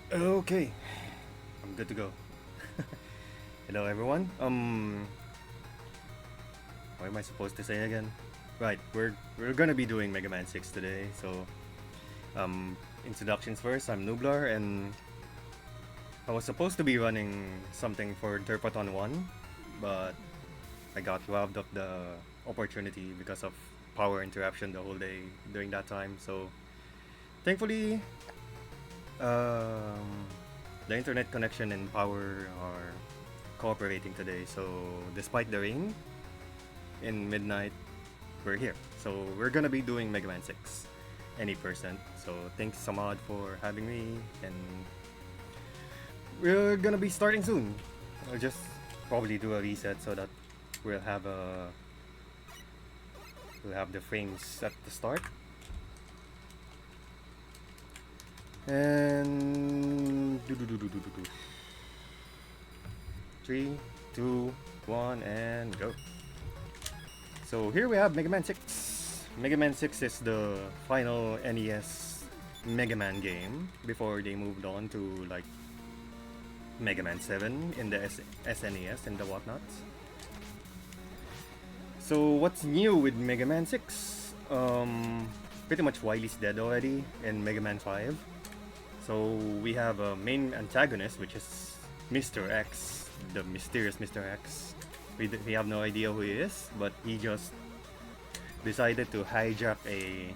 Okay, I'm good to go. Hello everyone. What am I supposed to say again? Right, we're gonna be doing Mega Man 6 today. So, introductions first. I'm Nooblar, and I was supposed to be running something for Derpathon 1, but I got robbed of the opportunity because of power interruption the whole day during that time. So, thankfully, um, the internet connection and power are cooperating today. So, despite the rain in midnight, we're here. So, we're gonna be doing Mega Man 6, any percent. So, thanks Samad for having me, and we're gonna be starting soon. I'll just probably do a reset so that we'll have a we'll have the frames at the start. And three, two, one, and go. So here we have Mega Man 6. Mega Man 6 is the final NES Mega Man game before they moved on to like Mega Man 7 in the SNES and the whatnots. So what's new with Mega Man 6? Pretty much Wily's dead already in Mega Man 5. So we have a main antagonist, which is Mr. X, the mysterious Mr. X. We have no idea who he is, but he just decided to hijack a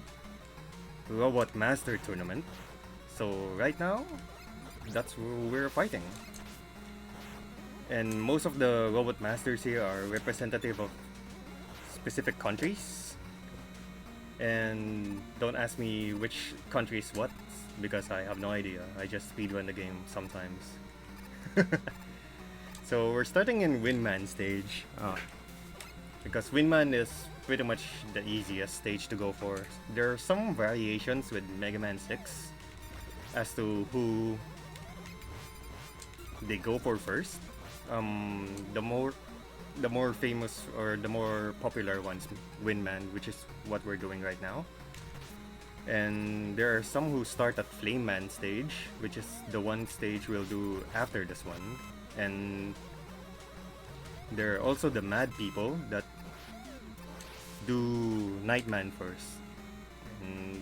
Robot Master tournament. So right now, that's who we're fighting. And most of the Robot Masters here are representative of specific countries. And don't ask me which country is what, because I have no idea. I just speedrun the game sometimes. So we're starting in Windman stage, because Windman is pretty much the easiest stage to go for. There are some variations with Mega Man 6 as to who they go for first. The more famous or the more popular ones, Windman, which is what we're doing right now. And there are some who start at Flame Man stage, which is the one stage we'll do after this one. And there are also the mad people that do Nightman first. And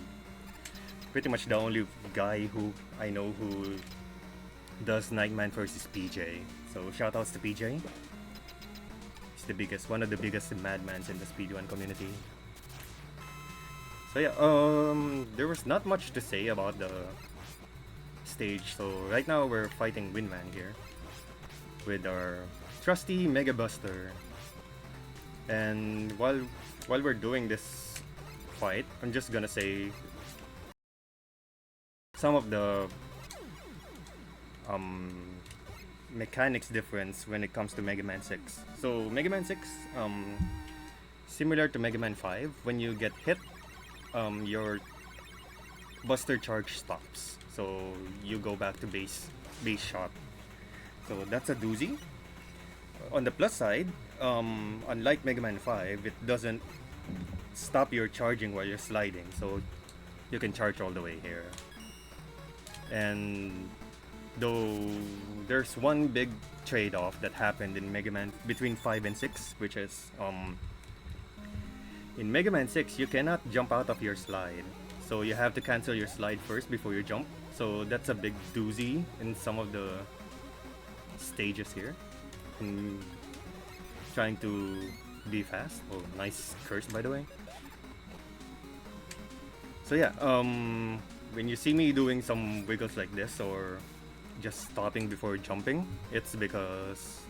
pretty much the only guy who I know who does Nightman first is PJ. So shoutouts to PJ. He's the biggest, one of the biggest madmans in the speedrun community. So yeah, there was not much to say about the stage. So right now we're fighting Windman here with our trusty Mega Buster. And while we're doing this fight, I'm just gonna say some of the mechanics difference when it comes to Mega Man 6. So Mega Man 6, similar to Mega Man 5, when you get hit, your Buster charge stops. So you go back to base shot. So that's a doozy. On the plus side, unlike Mega Man 5, it doesn't stop your charging while you're sliding. So you can charge all the way here. And though there's one big trade-off that happened in Mega Man between 5 and 6, which is in Mega Man 6 you cannot jump out of your slide. So you have to cancel your slide first before you jump. So that's a big doozy in some of the stages here. And trying to be fast. Oh, nice curse by the way. So yeah, when you see me doing some wiggles like this or just stopping before jumping, it's because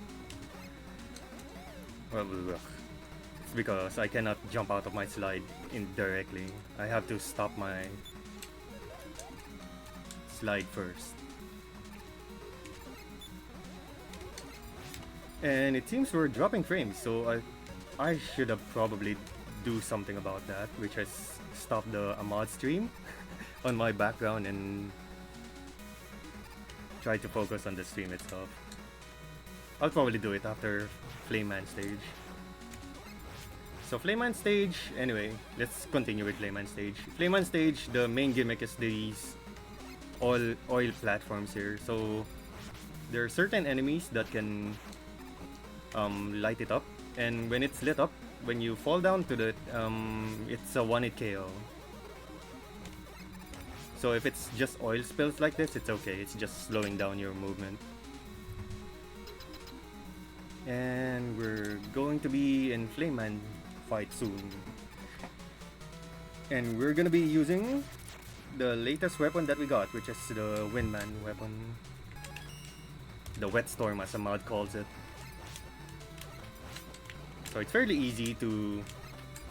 it's because I cannot jump out of my slide indirectly. I have to stop my slide first. And it seems we're dropping frames, so I should have probably do something about that, which is stop the Ahmad stream on my background and try to focus on the stream itself. I'll probably do it after Flame Man stage. So Flame Man stage, anyway, let's continue with Flame Man stage. Flame Man stage, the main gimmick is these oil platforms here. So there are certain enemies that can light it up, and when it's lit up, when you fall down to the it's a 1-hit KO. So if it's just oil spills like this, it's okay. It's just slowing down your movement. And we're going to be in Flame Man fight soon. And we're gonna be using the latest weapon that we got, which is the Windman weapon. The Wet Storm, as a mod calls it. So it's fairly easy to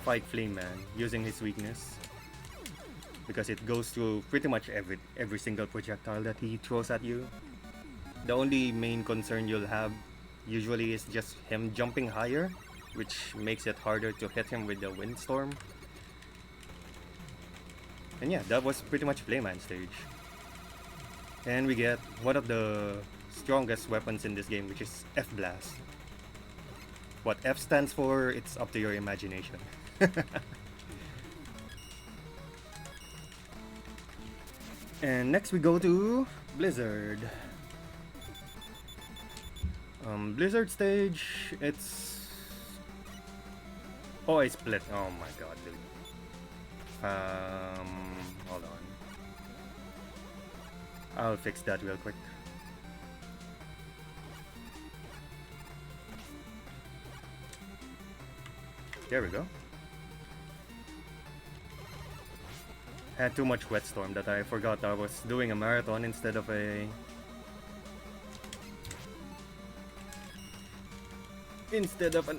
fight Flame Man using his weakness, because it goes through pretty much every single projectile that he throws at you. The only main concern you'll have usually is just him jumping higher, which makes it harder to hit him with the Windstorm. And yeah, that was pretty much Flame Man stage. And we get one of the strongest weapons in this game, which is F-Blast. What F stands for, it's up to your imagination. And next we go to Blizzard. Blizzard stage, it's... Oh, I split. Oh my god, dude. Hold on. I'll fix that real quick. There we go. Had too much Wet Storm that I forgot I was doing a marathon instead of an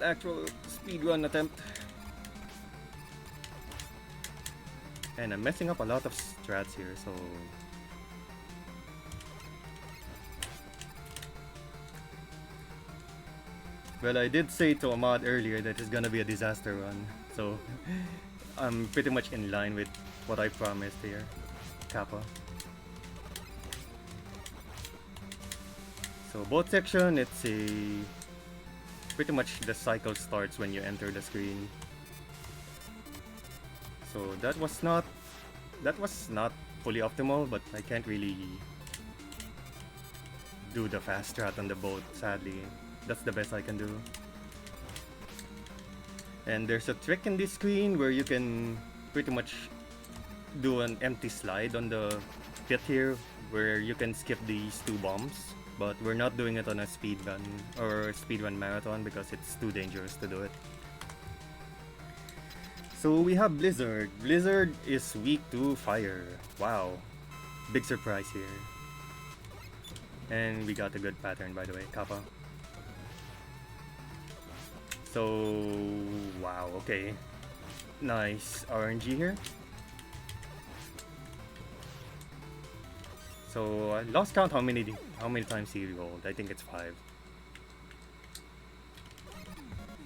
actual speedrun attempt. And I'm messing up a lot of strats here, so... Well, I did say to Ahmad earlier that it's gonna be a disaster run, so I'm pretty much in line with what I promised here, Kappa. So both section, it's a... Pretty much the cycle starts when you enter the screen. So that was not fully optimal, but I can't really do the fast strat on the boat, sadly. That's the best I can do. And there's a trick in this screen where you can pretty much do an empty slide on the pit here, where you can skip these two bombs. But we're not doing it on a speedrun or speedrun marathon because it's too dangerous to do it. So we have Blizzard. Blizzard is weak to fire. Wow. Big surprise here. And we got a good pattern, by the way, Kappa. So, wow, okay. Nice RNG here. So I lost count how many times he rolled. I think it's 5.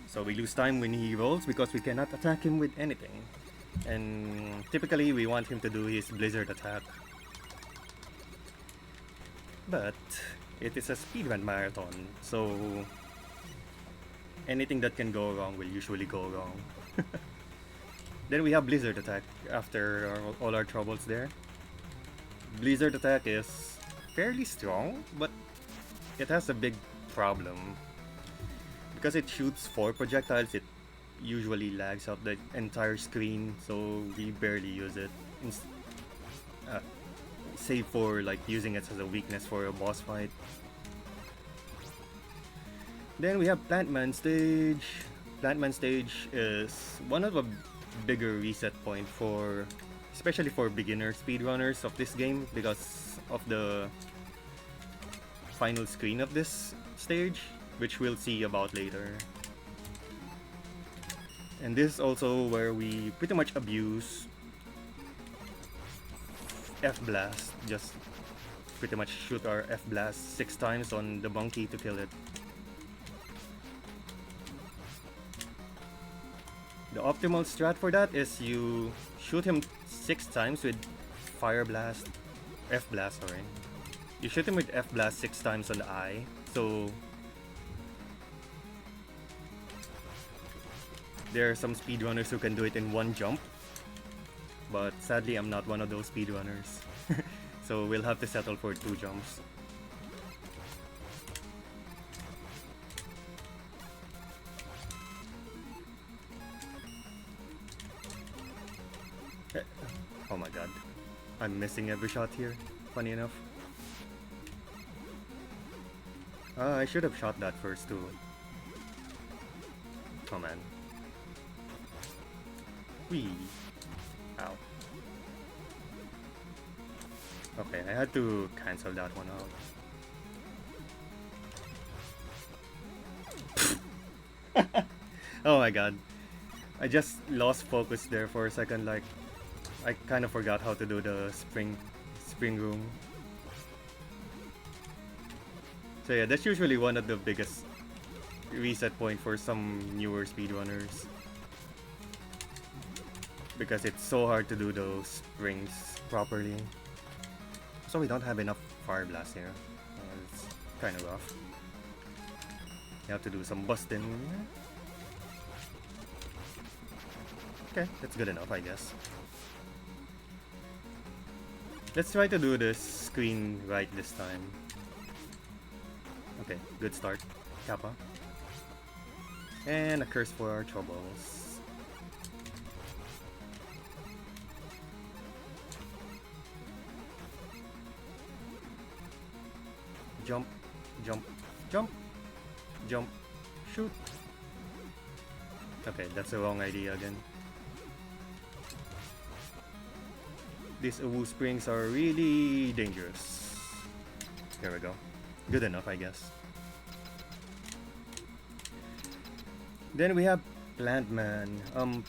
So we lose time when he rolls because we cannot attack him with anything. And typically we want him to do his Blizzard attack. But it is a speedrun marathon, so anything that can go wrong will usually go wrong. Then we have Blizzard attack after all our troubles there. Blizzard attack is fairly strong, but it has a big problem. Because it shoots 4 projectiles, it usually lags out the entire screen, so we barely use it. Save for like using it as a weakness for a boss fight. Then we have Plantman stage. Plantman stage is one of the bigger reset point for, especially for beginner speedrunners of this game, because of the final screen of this stage, which we'll see about later. And this is also where we pretty much abuse F-Blast. Just pretty much shoot our F-Blast 6 times on the monkey to kill it. The optimal strat for that is you shoot him 6 times with Fire Blast, F-Blast, sorry. You shoot him with F-Blast 6 times on the eye, so there are some speedrunners who can do it in one jump, but sadly I'm not one of those speedrunners. So we'll have to settle for 2 jumps. Oh my god. I'm missing every shot here, funny enough. I should have shot that first too. Oh man. Whee! Ow. Okay, I had to cancel that one out. Oh my god. I just lost focus there for a second, like I kind of forgot how to do the spring room. So yeah, that's usually one of the biggest reset point for some newer speedrunners. Because it's so hard to do those springs properly. So we don't have enough fire blast here. It's kind of rough. You have to do some busting. Okay, that's good enough, I guess. Let's try to do this screen right this time. Okay, good start. Kappa. And a curse for our troubles. Jump, jump, jump, jump, shoot. Okay, that's the wrong idea again. These Uwu springs are really dangerous. Here we go. Good enough, I guess. Then we have Plantman.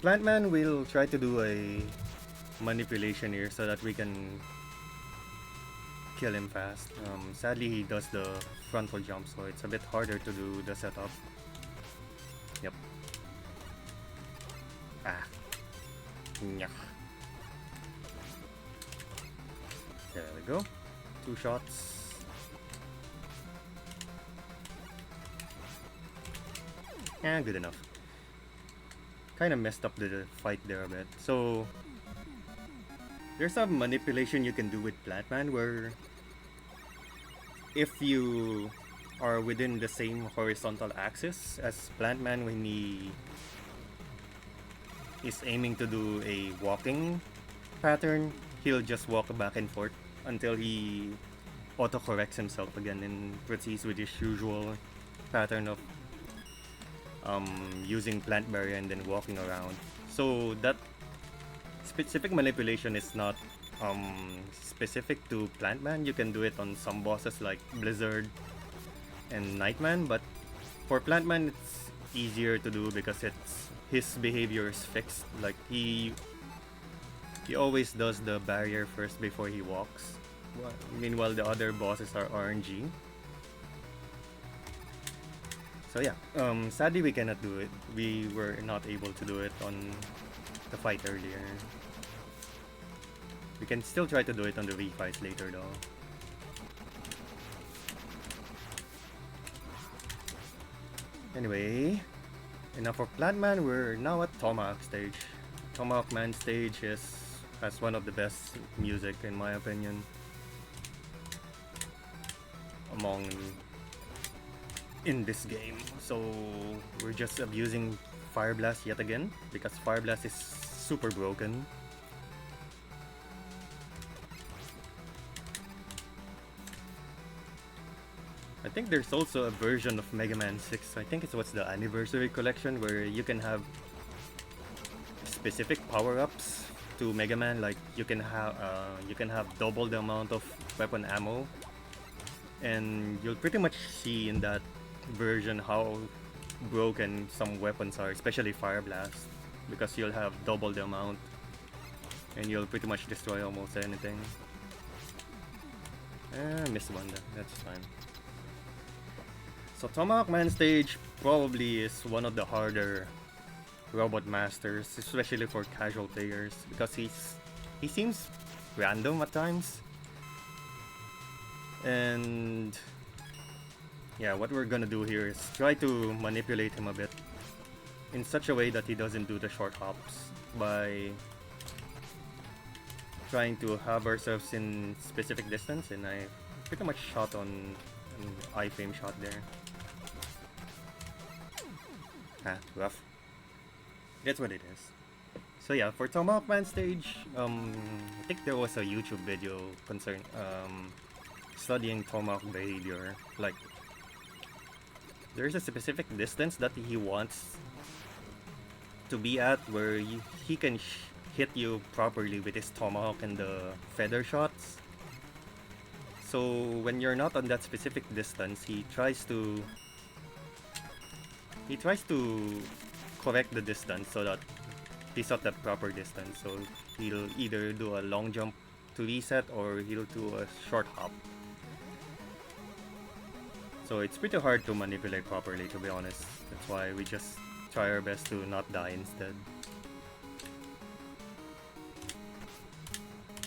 Plantman will try to do a manipulation here so that we can kill him fast. Sadly, he does the frontal jump, so it's a bit harder to do the setup. Yep. Ah. Nyah. There we go. 2 shots. Yeah, good enough. Kind of messed up the fight there a bit. So there's some manipulation you can do with Plantman where if you are within the same horizontal axis as Plantman when he is aiming to do a walking pattern, he'll just walk back and forth until he auto-corrects himself again and proceeds with his usual pattern of using plant barrier and then walking around. So that specific manipulation is not specific to Plantman. You can do it on some bosses like Blizzard and Nightman, but for Plantman it's easier to do because it's his behavior is fixed. Like he always does the barrier first before he walks. Meanwhile, the other bosses are RNG. So yeah, sadly we cannot do it. We were not able to do it on the fight earlier. We can still try to do it on the refights later though. Anyway, enough of Plantman, we're now at Tomahawk stage. Tomahawk Man stage has one of the best music in my opinion in this game. So we're just abusing Fire Blast yet again because Fire Blast is super broken. I think there's also a version of Mega Man 6. I think it's what's the anniversary collection where you can have specific power-ups to Mega Man. Like you can have double the amount of weapon ammo, and you'll pretty much see in that version how broken some weapons are, especially Fire Blast, because you'll have double the amount and you'll pretty much destroy almost anything. Missed one, that's fine. So Tomahawk Man stage probably is one of the harder Robot Masters, especially for casual players, because he seems random at times. And yeah, what we're gonna do here is try to manipulate him a bit in such a way that he doesn't do the short hops by trying to have ourselves in specific distance, and I pretty much shot on an iframe shot there. Rough. That's what it is. So yeah, for Tomahawk Man stage, I think there was a YouTube video studying Tomahawk behavior. Like, there's a specific distance that he wants to be at where he can hit you properly with his Tomahawk and the feather shots. So when you're not on that specific distance, he tries to correct the distance so that he's at the proper distance. So he'll either do a long jump to reset or he'll do a short hop. So it's pretty hard to manipulate properly, to be honest. That's why we just try our best to not die instead.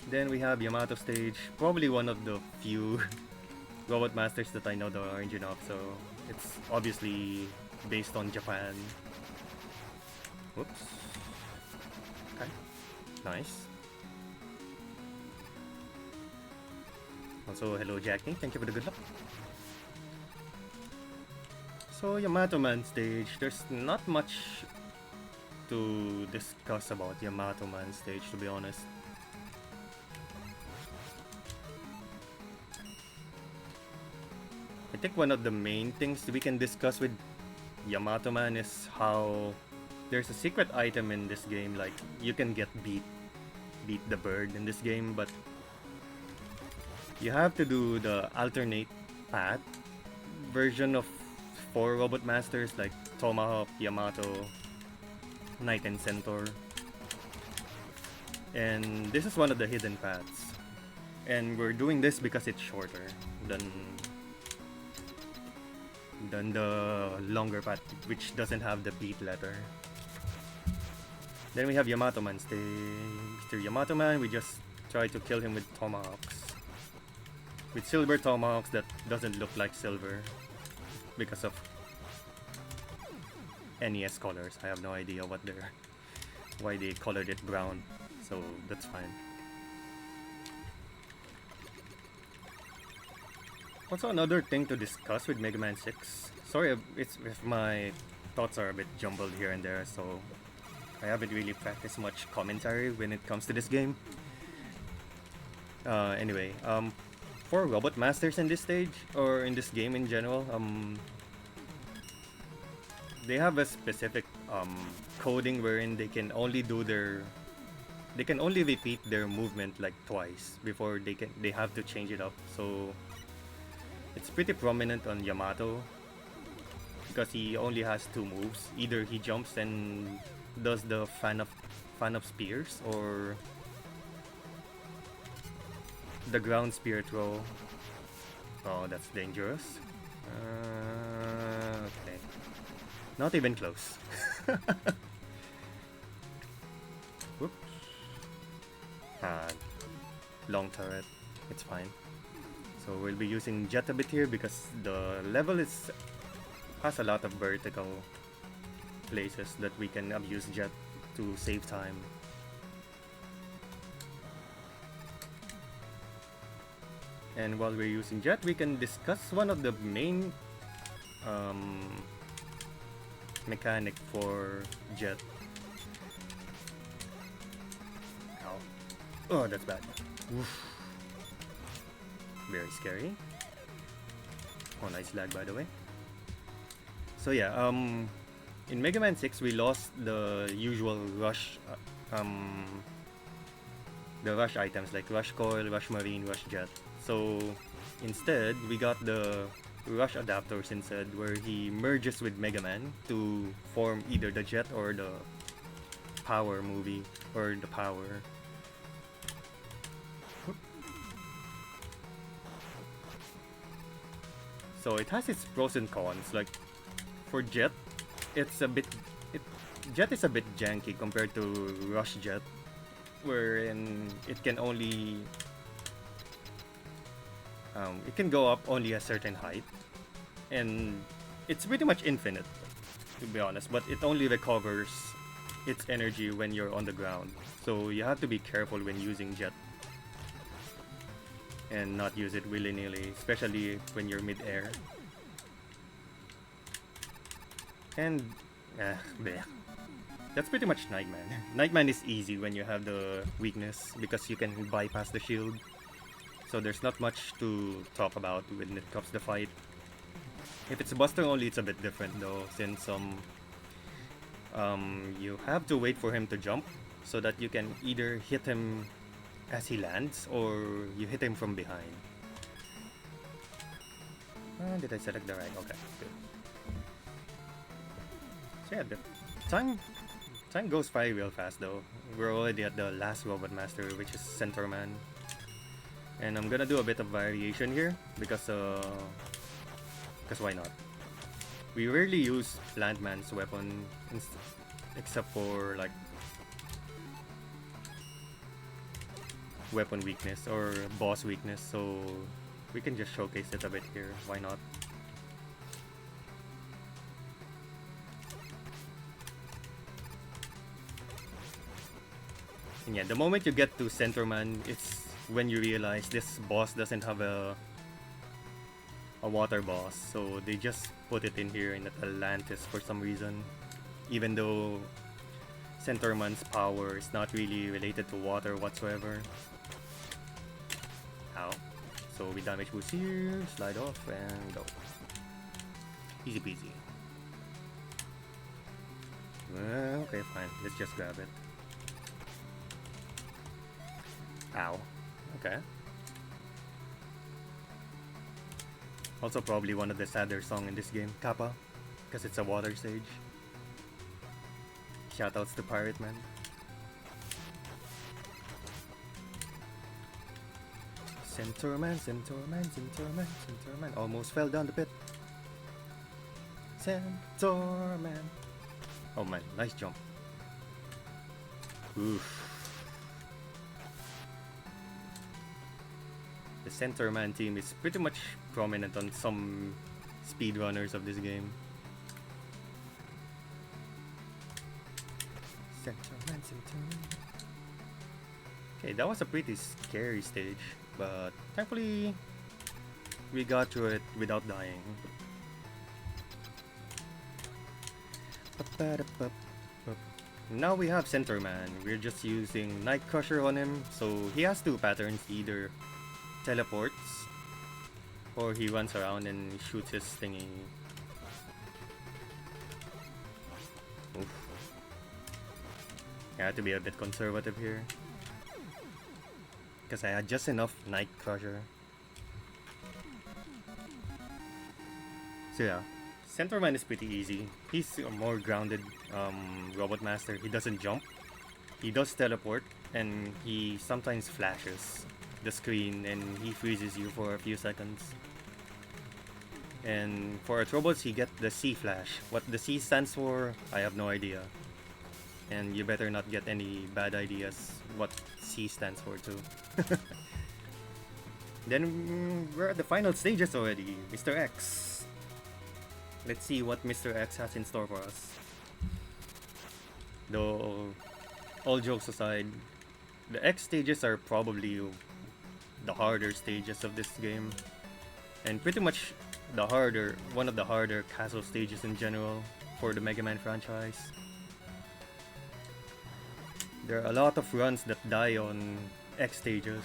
Then we have Yamato stage, probably one of the few robot masters that I know the origin of, so it's obviously based on Japan. Whoops. Okay. Nice. Also, hello Jackie, thank you for the good luck. So, Yamato Man stage, there's not much to discuss about Yamato Man stage, to be honest. I think one of the main things we can discuss with Yamato Man is how there's a secret item in this game, like you can get beat the bird in this game, but you have to do the alternate path version of 4 robot masters like Tomahawk, Yamato, Knight, and Centaur. And this is one of the hidden paths. And we're doing this because it's shorter than the longer path, which doesn't have the beat letter. Then we have Yamato Man stage. Mr. Yamato Man, we just try to kill him with tomahawks. With silver tomahawks that doesn't look like silver because of NES colors. I have no idea why they colored it brown, so that's fine. Also, another thing to discuss with Mega Man 6. Sorry if my thoughts are a bit jumbled here and there, so I haven't really practiced much commentary when it comes to this game. Anyway, for robot masters in this stage, or in this game in general, they have a specific coding wherein they can only repeat their movement like twice before they have to change it up. So it's pretty prominent on Yamato because he only has 2 moves. Either he jumps and does the fan of spears, or the ground spear throw. Oh, that's dangerous. Okay. Not even close. Whoops. Long turret. It's fine. So we'll be using Jet a bit here because the level has a lot of vertical places that we can abuse Jet to save time. And while we're using Jet, we can discuss one of the main mechanic for Jet. Ow. Oh, that's bad. Oof. Very scary. Oh, nice lag, by the way. So yeah, in Mega Man 6 we lost the usual rush, the rush items like Rush Coil, Rush Marine, Rush Jet. So instead, we got the Rush adapters instead, where he merges with Mega Man to form either the Jet or the Power movie, or the Power. So it has its pros and cons. Like for Jet, Jet is a bit janky compared to Rush Jet, wherein it can only it can go up only a certain height, and it's pretty much infinite, to be honest, but it only recovers its energy when you're on the ground, so you have to be careful when using Jet and not use it willy-nilly, especially when you're mid-air. And bleh. That's pretty much Nightman. Nightman is easy when you have the weakness because you can bypass the shield. So there's not much to talk about when it comes to fight. If it's Buster only, it's a bit different though, since you have to wait for him to jump so that you can either hit him as he lands or you hit him from behind. Did I select the right? Okay, good. So yeah, the time goes by real fast though. We're already at the last Robot Master, which is Centaur Man. And I'm gonna do a bit of variation here because why not? We rarely use Plant Man's weapon except for like weapon weakness or boss weakness, so we can just showcase it a bit here. Why not? And yeah, the moment you get to Centaur Man, it's when you realize this boss doesn't have a water boss, so they just put it in here in Atlantis for some reason, even though Centaur Man's power is not really related to water whatsoever. Ow. So we damage boost here, slide off, and go. Easy peasy. Okay, fine. Let's just grab it. Ow. Okay. Also probably one of the sadder song in this game, Kappa, because it's a water stage. Shoutouts to Pirate Man. Centaur Man, Centaur Man, Centaur Man, Centaur Man. Almost fell down the pit. Centaur Man. Oh man, nice jump. Oof. The Centaur Man team is pretty much prominent on some speedrunners of this game. Centaur Man, Centaur Man. Okay, that was a pretty scary stage, but thankfully we got through it without dying. Now we have Centaur Man. We're just using Night Crusher on him, so he has two patterns: either teleports or he runs around and shoots his thingy. Oof. I had to be a bit conservative here because I had just enough Night Crusher. So yeah, Centaur Man is pretty easy. He's a more grounded Robot Master. He doesn't jump, he does teleport, and he sometimes flashes the screen and he freezes you for a few seconds. And for robots, he get the C flash. What the C stands for, I have no idea. And you better not get any bad ideas what C stands for too. Then we're at the final stages already. Mr. X. Let's see what Mr. X has in store for us. Though, all jokes aside, the X stages are probably the harder stages of this game, and pretty much one of the harder castle stages in general for the Mega Man franchise. There are a lot of runs that die on X stages,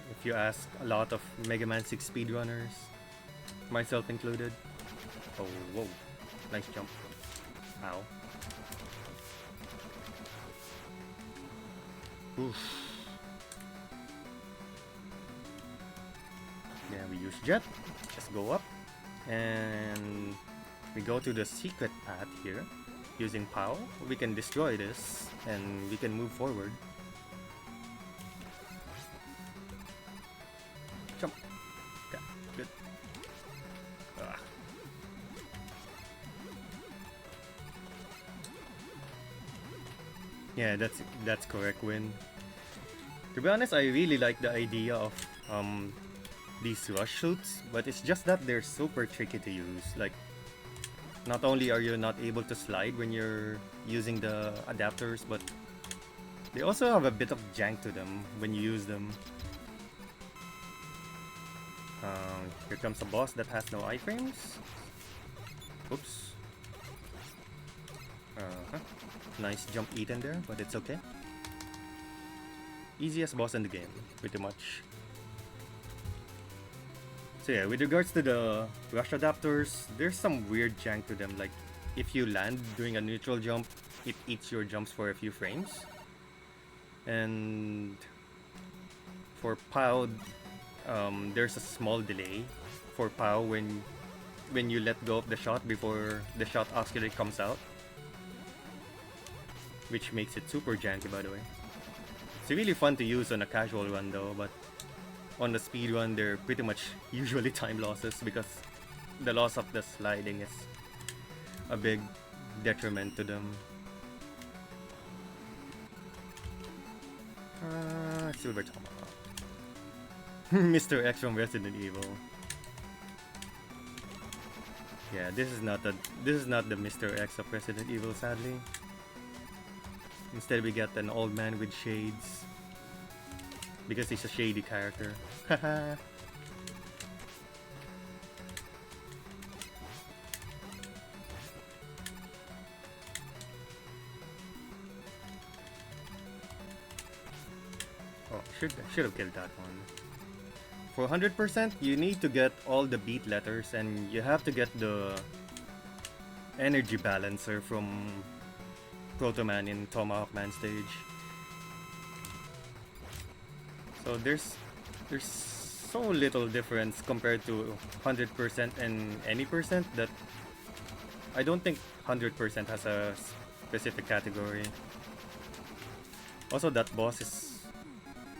if you ask a lot of Mega Man 6 speedrunners, myself included. Oh, whoa, nice jump. Ow. Oof. Yeah, we use Jet, just go up, and we go to the secret path here. Using POW, we can destroy this, and we can move forward. Jump. Okay, good. Ah. Yeah, that's correct, Win. To be honest, I really like the idea of these rush shoots, but it's just that they're super tricky to use. Like, not only are you not able to slide when you're using the adapters, but they also have a bit of jank to them when you use them. Here comes a boss that has no iframes. Oops. Nice jump eaten there, but it's okay. Easiest boss in the game, pretty much. So yeah, with regards to the rush adapters, there's some weird jank to them. Like, if you land doing a neutral jump, it eats your jumps for a few frames. And for POW, there's a small delay for POW when you let go of the shot before the shot actually comes out, which makes it super janky, by the way. It's really fun to use on a casual run though, but on the speed run they're pretty much usually time losses because the loss of the sliding is a big detriment to them. Silver Tomahawk. Mr. X from Resident Evil. Yeah, this is not the Mr. X of Resident Evil, sadly. Instead we get an old man with shades. Because he's a shady character. Haha. Oh, should have killed that one. For 100%, you need to get all the beat letters and you have to get the energy balancer from Proto Man in Tomahawk Man stage. So there's so little difference compared to 100% and any percent that I don't think 100% has a specific category. Also, that boss is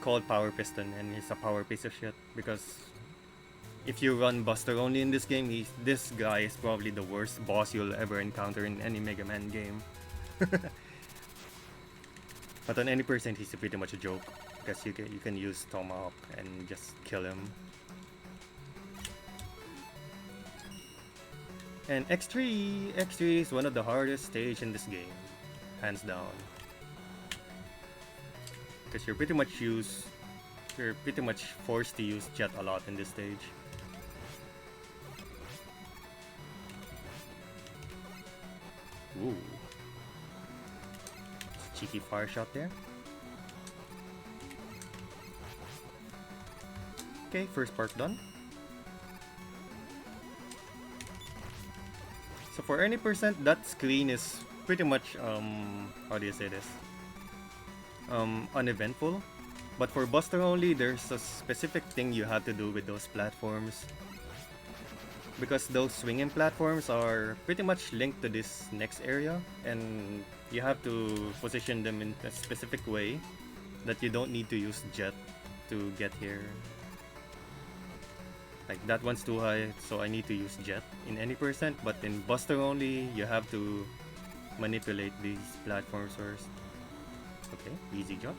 called Power Piston and he's a power piece of shit because if you run Buster only in this game, this guy is probably the worst boss you'll ever encounter in any Mega Man game. But on any percent, he's pretty much a joke because you can use Tomahawk and just kill him. And X3 is one of the hardest stage in this game, hands down. Because you're pretty much forced to use Jet a lot in this stage. Ooh. Cheeky fire shot there. Okay, first part done. So for any percent, that screen is pretty much how do you say this? Uneventful. But for Buster only, there's a specific thing you have to do with those platforms. Because those swinging platforms are pretty much linked to this next area, and you have to position them in a specific way that you don't need to use Jet to get here. Like that one's too high, so I need to use Jet in any percent, but in Buster only, you have to manipulate these platforms first. Okay, easy jump.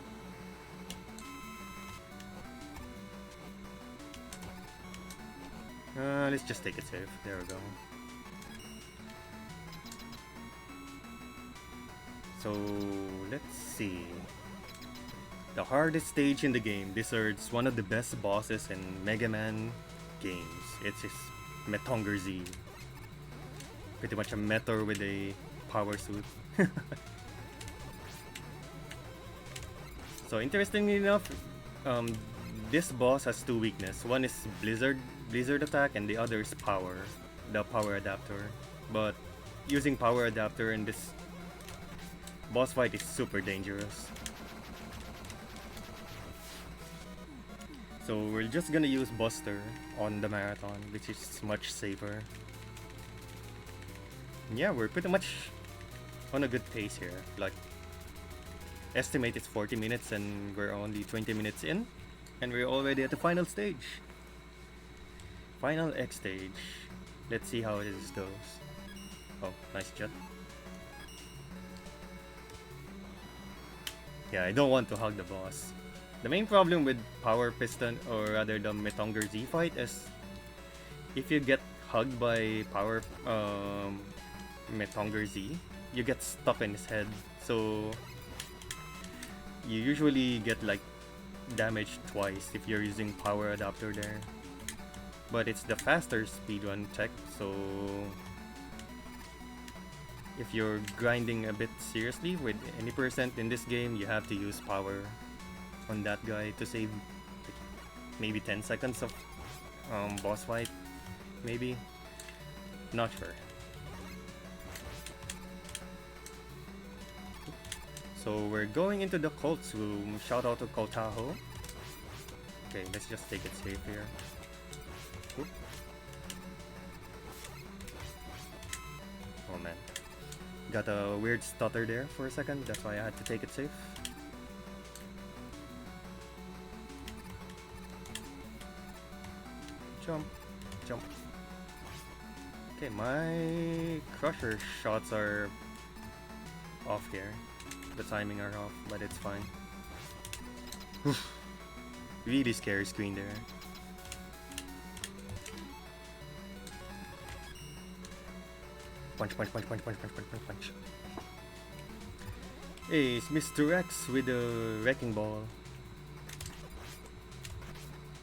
Let's just take it safe. There we go. So, let's see. The hardest stage in the game deserves one of the best bosses in Mega Man games. It's his Metongar Z. Pretty much a Metor with a power suit. So interestingly enough, this boss has two weaknesses. One is Blizzard attack and the other is power, the power adapter. But using power adapter in this boss fight is super dangerous. So we're just gonna use Buster on the marathon, which is much safer. Yeah, we're pretty much on a good pace here. Like, estimate is 40 minutes and we're only 20 minutes in. And we're already at the final stage. Final X stage. Let's see how this goes. Oh, nice Jet. Yeah, I don't want to hug the boss. The main problem with Power Piston, or rather the Metongar Z fight, is if you get hugged by Metongar Z, you get stuck in his head. So you usually get like damaged twice if you're using power adapter there. but it's the faster speedrun tech, so if you're grinding a bit seriously with any percent in this game, you have to use power on that guy to save maybe 10 seconds of boss fight, maybe, not sure. So we're going into the cult's room. Shout out to Kotaho. Okay, let's just take it safe here. Oop. Oh man, got a weird stutter there for a second, that's why I had to take it safe. Jump, jump. Okay, my crusher shots are off here. The timing are off, but it's fine. Oof. Really scary screen there. Punch, punch, punch, punch, punch, punch, punch, punch, punch. Hey, it's Mr. X with the wrecking ball.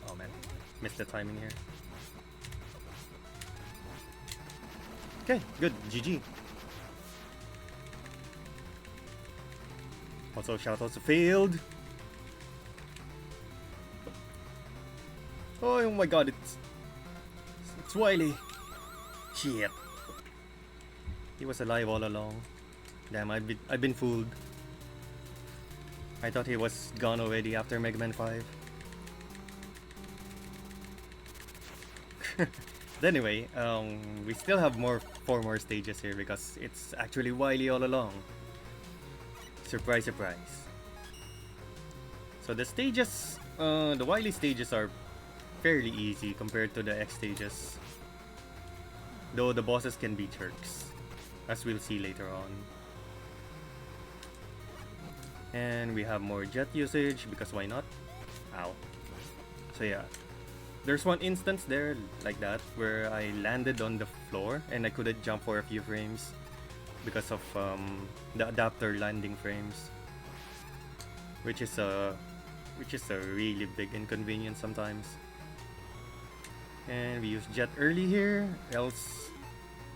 Oh man, missed the timing here. Okay, good, GG. Also, shoutouts to Failed. Oh my god, it's Wily. Shit. He was alive all along. Damn, I've been fooled. I thought he was gone already after Mega Man 5. But anyway, we still have 4 more stages here because it's actually Wily all along. Surprise, surprise. So the stages, the Wily stages are fairly easy compared to the X stages, though the bosses can be jerks, as we'll see later on. And we have more jet usage because why not? Ow. So yeah, there's one instance there like that where I landed on the floor and I couldn't jump for a few frames because of the adapter landing frames, which is a really big inconvenience sometimes. And we use jet early here, else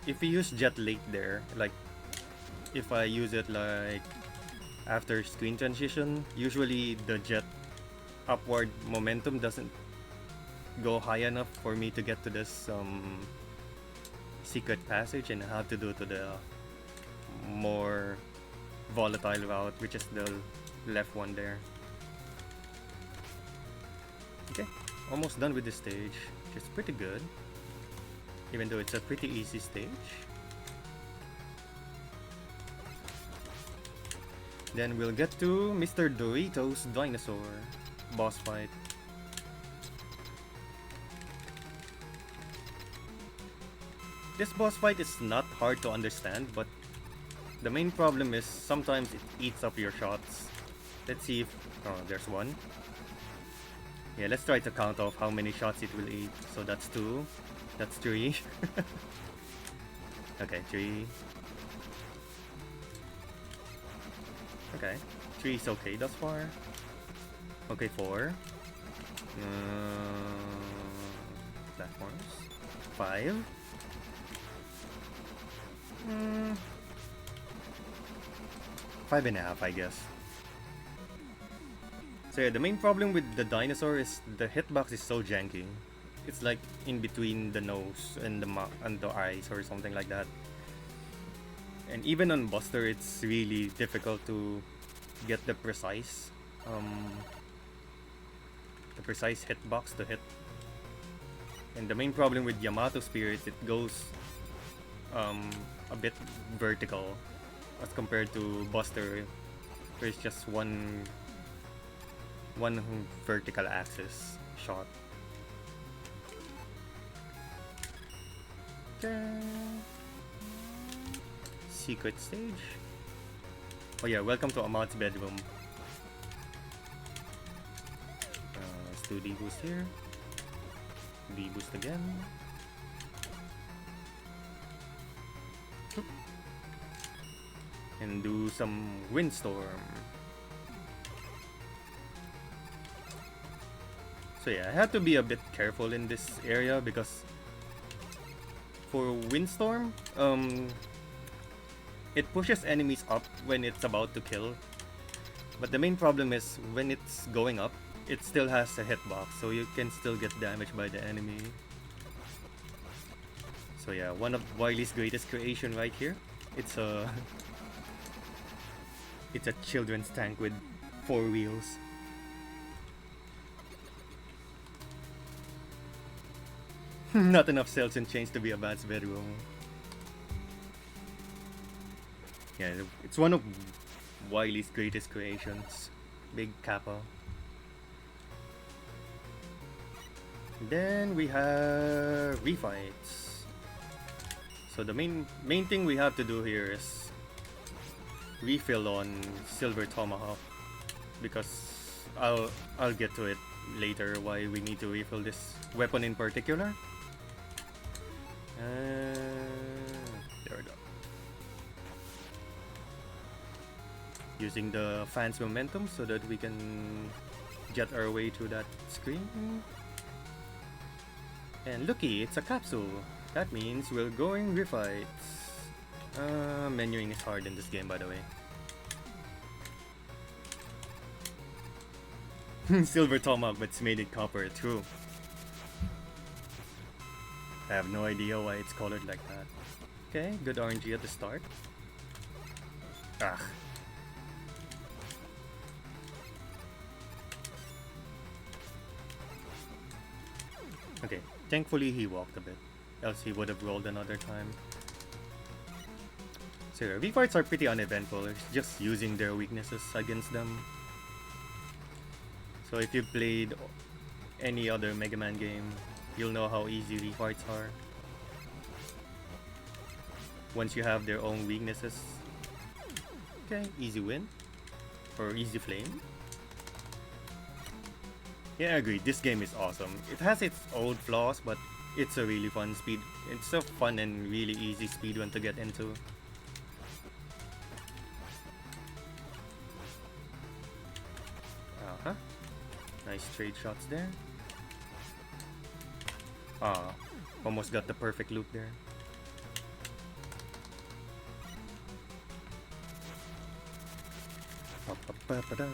if we use jet late there, like if I use it like after screen transition, usually the jet upward momentum doesn't go high enough for me to get to this secret passage, and I have to do it to the more volatile route, which is the left one there. Okay, almost done with this stage, which is pretty good, even though it's a pretty easy stage. Then we'll get to Mr. Dorito's dinosaur boss fight. This boss fight is not hard to understand, but the main problem is sometimes it eats up your shots. Let's see if... oh, there's one. Yeah, let's try to count off how many shots it will eat. So that's 2. That's 3. Okay, 3. Okay, 3 is okay thus far. Okay, 4. Platforms. 5. 5.5, I guess. So yeah, the main problem with the dinosaur is the hitbox is so janky. It's like in between the nose and the eyes or something like that. And even on Buster, it's really difficult to get the precise hitbox to hit. And the main problem with Yamato Spirit, it goes a bit vertical as compared to Buster, where it's just one vertical axis shot. Secret stage. Oh yeah, welcome to Ahmad's bedroom. Let's do D-boost here. D-boost again. And do some windstorm. So yeah, I have to be a bit careful in this area because for Windstorm, it pushes enemies up when it's about to kill. But the main problem is when it's going up, it still has a hitbox, so you can still get damaged by the enemy. So yeah, one of Wily's greatest creation right here. It's a it's a children's tank with 4 wheels. Not enough cells and chains to be a bat's bedroom. Yeah, it's one of Wily's greatest creations. Big Kappa. Then we have refights. So the main thing we have to do here is refill on Silver Tomahawk, because I'll get to it later why we need to refill this weapon in particular. There we go. Using the fans momentum so that we can jet our way to that screen. And looky, it's a capsule. That means we're going refights. Menuing is hard in this game, by the way. Silver Tomahawk, but it's made it copper, true. I have no idea why it's colored like that. Okay, good RNG at the start. Ah. Okay, thankfully he walked a bit, else he would have rolled another time. So V-fights are pretty uneventful, it's just using their weaknesses against them. So if you've played any other Mega Man game, you'll know how easy V-fights are. Once you have their own weaknesses. Okay, easy win. Or easy flame. Yeah, I agree, this game is awesome. It has its old flaws, but it's a really fun it's a fun and really easy speedrun to get into. Uh-huh. Nice trade shots there. Ah, almost got the perfect loop there. Ba-ba-ba-ba-da.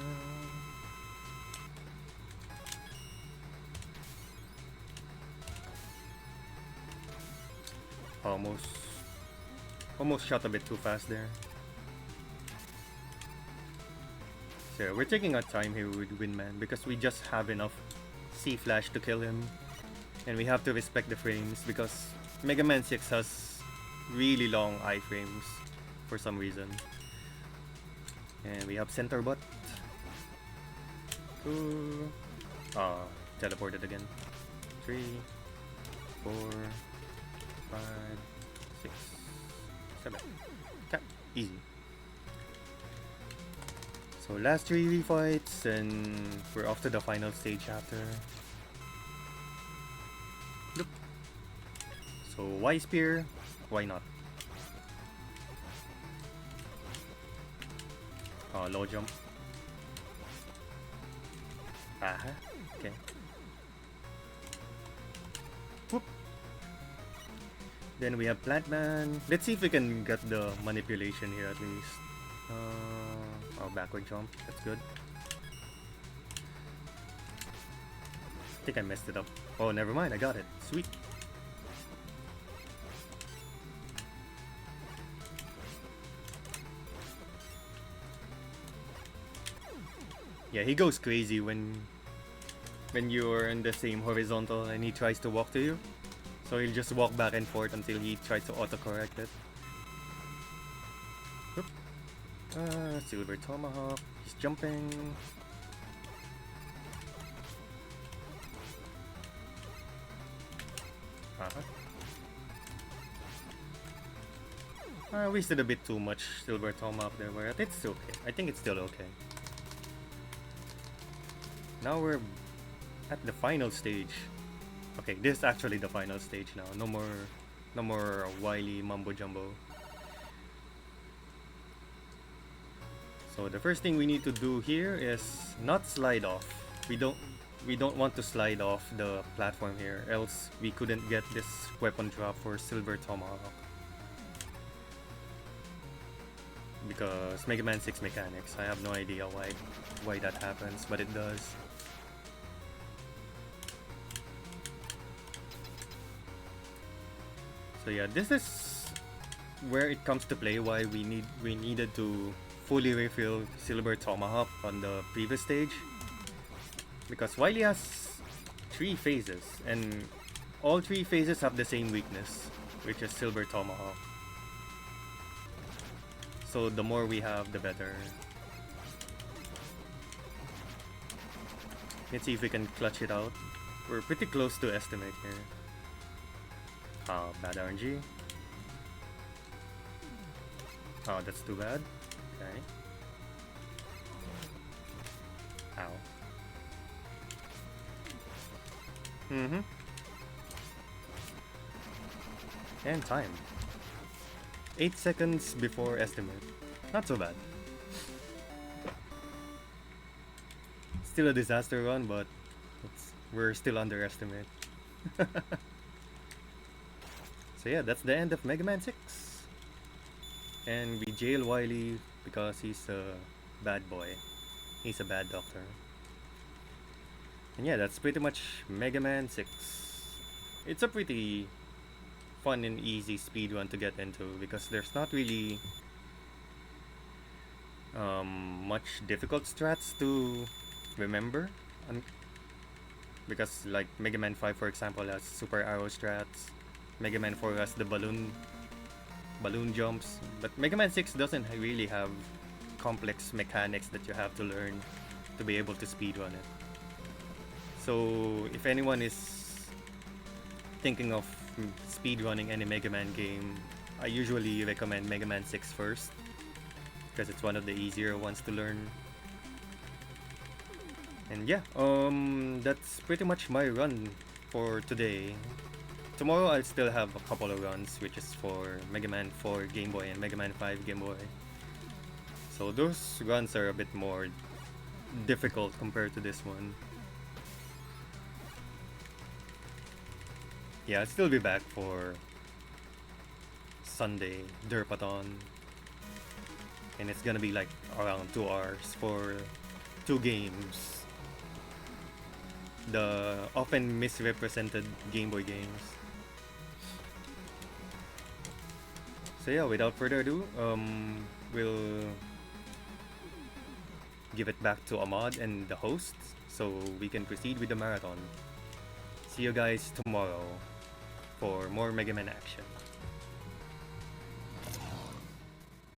Almost shot a bit too fast there. So we're taking our time here with Windman because we just have enough C-Flash to kill him. And we have to respect the frames because Mega Man 6 has really long iframes for some reason. And we have center butt. Teleported again. 3, 4, 5, 6, 7. Okay, easy. So last 3 fights and we're off to the final stage after. Look. So Y spear, why not? Low jump. Okay. Whoop. Then we have Plant Man. Let's see if we can get the manipulation here at least. Backward jump. That's good. I think I messed it up. Oh, never mind. I got it. Sweet. Yeah, he goes crazy when you're in the same horizontal and he tries to walk to you. So he'll just walk back and forth until he tries to autocorrect it. Oop. Silver Tomahawk. He's jumping. I wasted a bit too much Silver Tomahawk there, but it's okay. I think it's still okay. Now we're at the final stage. Okay, this is actually the final stage now. No more Wily mumbo jumbo. So the first thing we need to do here is not slide off. We don't we don't want to slide off the platform here, else we couldn't get this weapon drop for Silver Tomahawk. Because Mega Man 6 mechanics, I have no idea why that happens, but it does. So yeah, this is where it comes to play why we needed to fully refill Silver Tomahawk on the previous stage. Because Wily has 3 phases, and all 3 phases have the same weakness, which is Silver Tomahawk. So the more we have, the better. Let's see if we can clutch it out. We're pretty close to estimate here. Oh, bad RNG. Oh, that's too bad. Okay. Ow. And time. 8 seconds before estimate. Not so bad. Still a disaster run, but we're still underestimate. So yeah, that's the end of Mega Man 6. And we jail Wily because he's a bad boy. He's a bad doctor. And yeah, that's pretty much Mega Man 6. It's a pretty fun and easy speedrun to get into because there's not really much difficult strats to remember. Because like Mega Man 5 for example has super arrow strats. Mega Man 4 has the balloon jumps, but Mega Man 6 doesn't really have complex mechanics that you have to learn to be able to speedrun it. So if anyone is thinking of speedrunning any Mega Man game, I usually recommend Mega Man 6 first because it's one of the easier ones to learn. And yeah, that's pretty much my run for today. Tomorrow I'll still have a couple of runs, which is for Mega Man 4 Game Boy and Mega Man 5 Game Boy. So those runs are a bit more difficult compared to this one. Yeah, I'll still be back for Sunday Derpathon. And it's gonna be like around 2 hours for 2 games. The often misrepresented Game Boy games. So yeah, without further ado, we'll give it back to Ahmad and the host so we can proceed with the marathon. See you guys tomorrow for more Mega Man action.